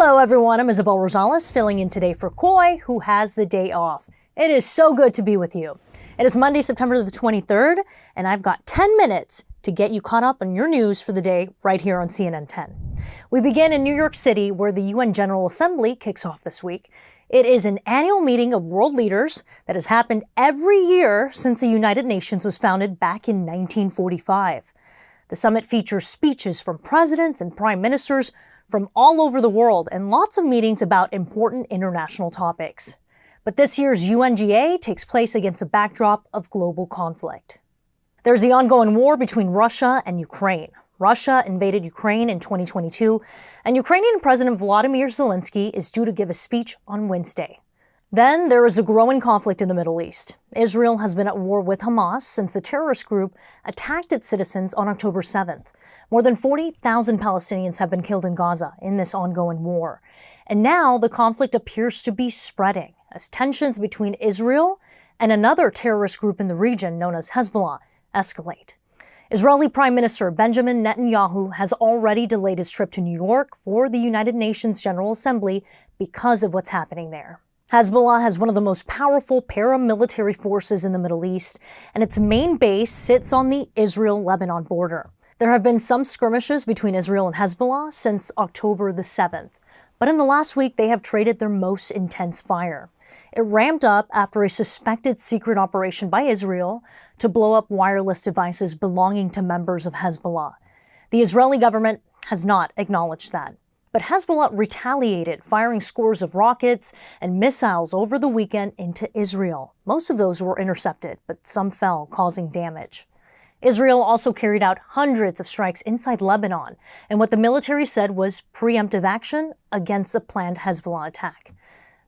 Hello everyone, I'm Isabel Rosales, filling in today for Coy, who has the day off. It is so good to be with you. It is Monday, September the 23rd, and I've got 10 minutes to get you caught up on your news for the day right here on CNN 10. We begin in New York City, where the UN General Assembly kicks off this week. It is an annual meeting of world leaders that has happened every year since the United Nations was founded back in 1945. The summit features speeches from presidents and prime ministers from all over the world and lots of meetings about important international topics. But this year's UNGA takes place against a backdrop of global conflict. There's the ongoing war between Russia and Ukraine. Russia invaded Ukraine in 2022, and Ukrainian President Volodymyr Zelensky is due to give a speech on Wednesday. Then there is a growing conflict in the Middle East. Israel has been at war with Hamas since the terrorist group attacked its citizens on October 7th. More than 40,000 Palestinians have been killed in Gaza in this ongoing war. And now the conflict appears to be spreading as tensions between Israel and another terrorist group in the region known as Hezbollah escalate. Israeli Prime Minister Benjamin Netanyahu has already delayed his trip to New York for the United Nations General Assembly because of what's happening there. Hezbollah has one of the most powerful paramilitary forces in the Middle East, and its main base sits on the Israel-Lebanon border. There have been some skirmishes between Israel and Hezbollah since October the 7th, but in the last week they have traded their most intense fire. It ramped up after a suspected secret operation by Israel to blow up wireless devices belonging to members of Hezbollah. The Israeli government has not acknowledged that. But Hezbollah retaliated, firing scores of rockets and missiles over the weekend into Israel. Most of those were intercepted, but some fell, causing damage. Israel also carried out hundreds of strikes inside Lebanon, and what the military said was preemptive action against a planned Hezbollah attack.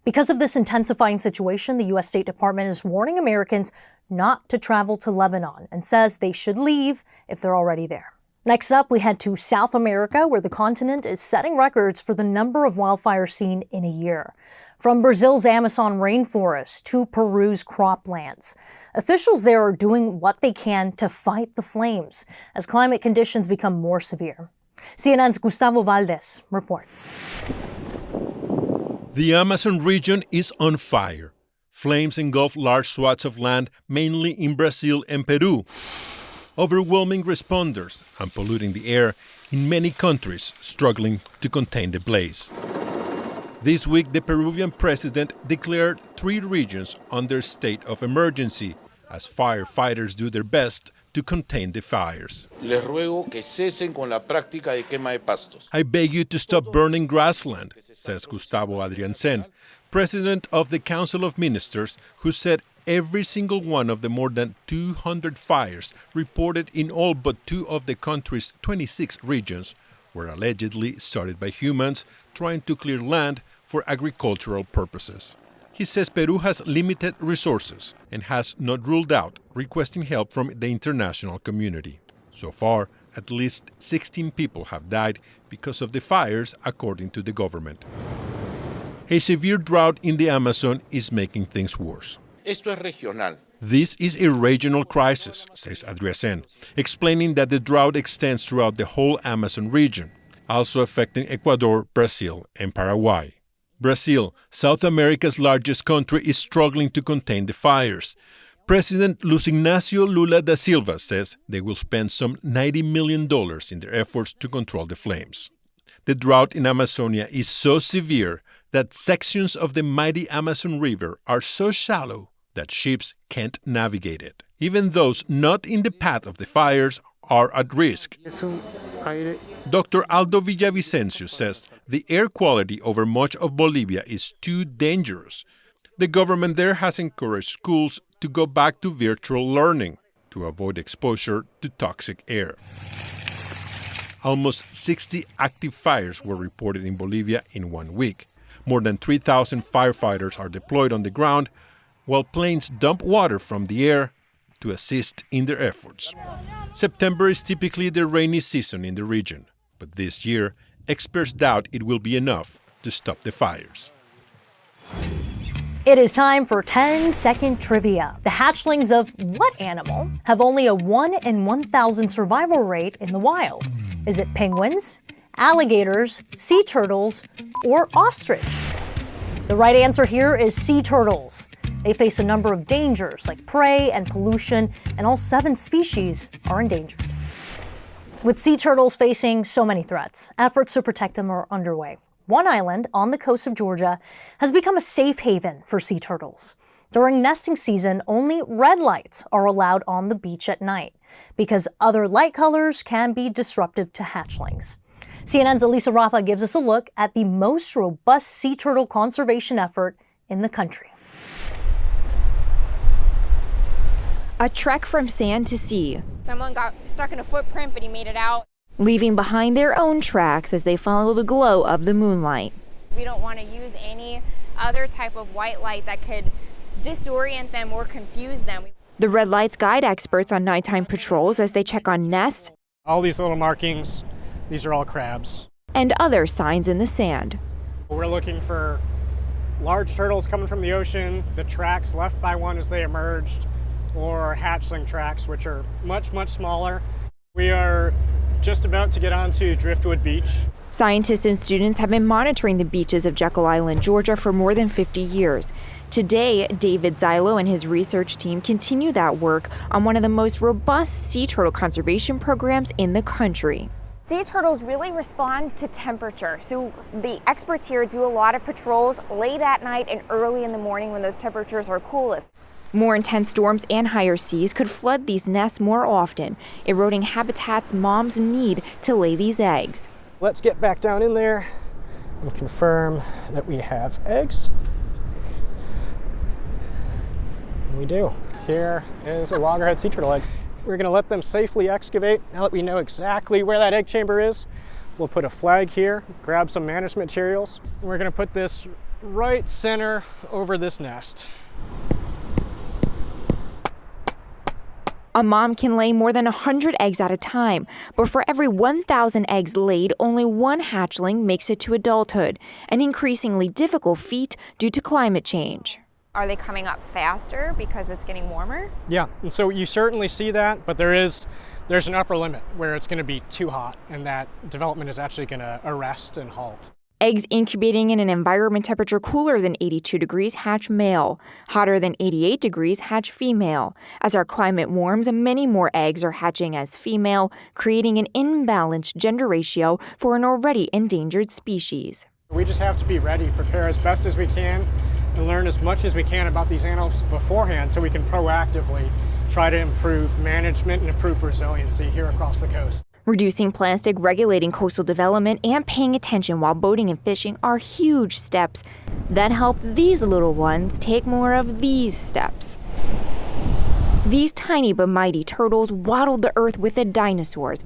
Because of this intensifying situation, the U.S. State Department is warning Americans not to travel to Lebanon and says they should leave if they're already there. Next up, we head to South America, where the continent is setting records for the number of wildfires seen in a year. From Brazil's Amazon rainforest to Peru's croplands, officials there are doing what they can to fight the flames as climate conditions become more severe. CNN's Gustavo Valdez reports. The Amazon region is on fire. Flames engulf large swaths of land, mainly in Brazil and Peru, overwhelming responders and polluting the air in many countries struggling to contain the blaze. This week, the Peruvian president declared 3 regions under state of emergency as firefighters do their best to contain the fires. Les ruego que cesen con la práctica de quema de pastos. I beg you to stop burning grassland, says Gustavo Adriansen, president of the Council of Ministers, who said every single one of the more than 200 fires reported in all but 2 of the country's 26 regions were allegedly started by humans trying to clear land for agricultural purposes. He says Peru has limited resources and has not ruled out requesting help from the international community. So far, at least 16 people have died because of the fires, according to the government. A severe drought in the Amazon is making things worse. Esto es regional. This is a regional crisis, says Adriansen, explaining that the drought extends throughout the whole Amazon region, also affecting Ecuador, Brazil, and Paraguay. Brazil, South America's largest country, is struggling to contain the fires. President Luis Ignacio Lula da Silva says they will spend some $90 million in their efforts to control the flames. The drought in Amazonia is so severe that sections of the mighty Amazon River are so shallow that ships can't navigate it. Even those not in the path of the fires are at risk. Dr. Aldo Villavicencio says the air quality over much of Bolivia is too dangerous. The government there has encouraged schools to go back to virtual learning to avoid exposure to toxic air. Almost 60 active fires were reported in Bolivia in 1 week. More than 3,000 firefighters are deployed on the ground, while planes dump water from the air to assist in their efforts. September is typically the rainy season in the region, but this year, experts doubt it will be enough to stop the fires. It is time for 10-second trivia. The hatchlings of what animal have only a 1 in 1,000 survival rate in the wild? Is it penguins, alligators, sea turtles, or ostrich? The right answer here is sea turtles. They face a number of dangers like prey and pollution, and all 7 species are endangered. With sea turtles facing so many threats, efforts to protect them are underway. One island on the coast of Georgia has become a safe haven for sea turtles. During nesting season, only red lights are allowed on the beach at night because other light colors can be disruptive to hatchlings. CNN's Elisa Rafa gives us a look at the most robust sea turtle conservation effort in the country. A trek from sand to sea. Someone got stuck in a footprint, but he made it out. Leaving behind their own tracks as they follow the glow of the moonlight. We don't want to use any other type of white light that could disorient them or confuse them. The red lights guide experts on nighttime patrols as they check on nests. All these little markings, these are all crabs. And other signs in the sand. We're looking for large turtles coming from the ocean, the tracks left by one as they emerged, or hatchling tracks, which are much, much smaller. We are just about to get onto Driftwood Beach. Scientists and students have been monitoring the beaches of Jekyll Island, Georgia for more than 50 years. Today, David Zilo and his research team continue that work on one of the most robust sea turtle conservation programs in the country. Sea turtles really respond to temperature. So the experts here do a lot of patrols late at night and early in the morning when those temperatures are coolest. More intense storms and higher seas could flood these nests more often, eroding habitats moms need to lay these eggs. Let's get back down in there and confirm that we have eggs. And we do. Here is a loggerhead sea turtle egg. We're going to let them safely excavate. Now that we know exactly where that egg chamber is, we'll put a flag here, grab some management materials, and we're going to put this right center over this nest. A mom can lay more than 100 eggs at a time, but for every 1,000 eggs laid, only one hatchling makes it to adulthood, an increasingly difficult feat due to climate change. Are they coming up faster because it's getting warmer? Yeah, and so you certainly see that, but there's an upper limit where it's going to be too hot, and that development is actually going to arrest and halt. Eggs incubating in an environment temperature cooler than 82 degrees hatch male. Hotter than 88 degrees hatch female. As our climate warms, many more eggs are hatching as female, creating an imbalanced gender ratio for an already endangered species. We just have to be ready, prepare as best as we can, and learn as much as we can about these animals beforehand so we can proactively try to improve management and improve resiliency here across the coast. Reducing plastic, regulating coastal development, and paying attention while boating and fishing are huge steps that help these little ones take more of these steps. These tiny but mighty turtles waddled the earth with the dinosaurs,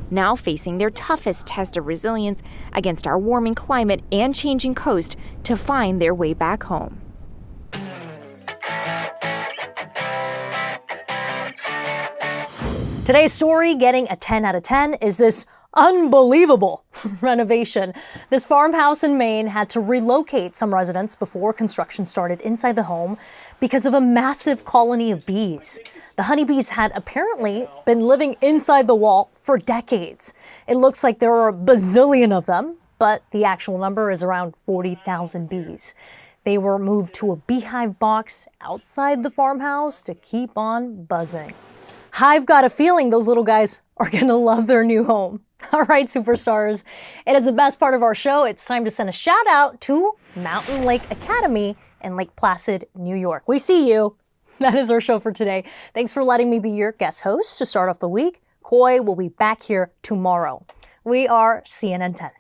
now facing their toughest test of resilience against our warming climate and changing coast to find their way back home. Today's story, getting a 10 out of 10, is this unbelievable renovation. This farmhouse in Maine had to relocate some residents before construction started inside the home because of a massive colony of bees. The honeybees had apparently been living inside the wall for decades. It looks like there are a bazillion of them, but the actual number is around 40,000 bees. They were moved to a beehive box outside the farmhouse to keep on buzzing. I've got a feeling those little guys are going to love their new home. All right, superstars, it is the best part of our show. It's time to send a shout out to Mountain Lake Academy in Lake Placid, New York. We see you. That is our show for today. Thanks for letting me be your guest host to start off the week. Koi will be back here tomorrow. We are CNN 10.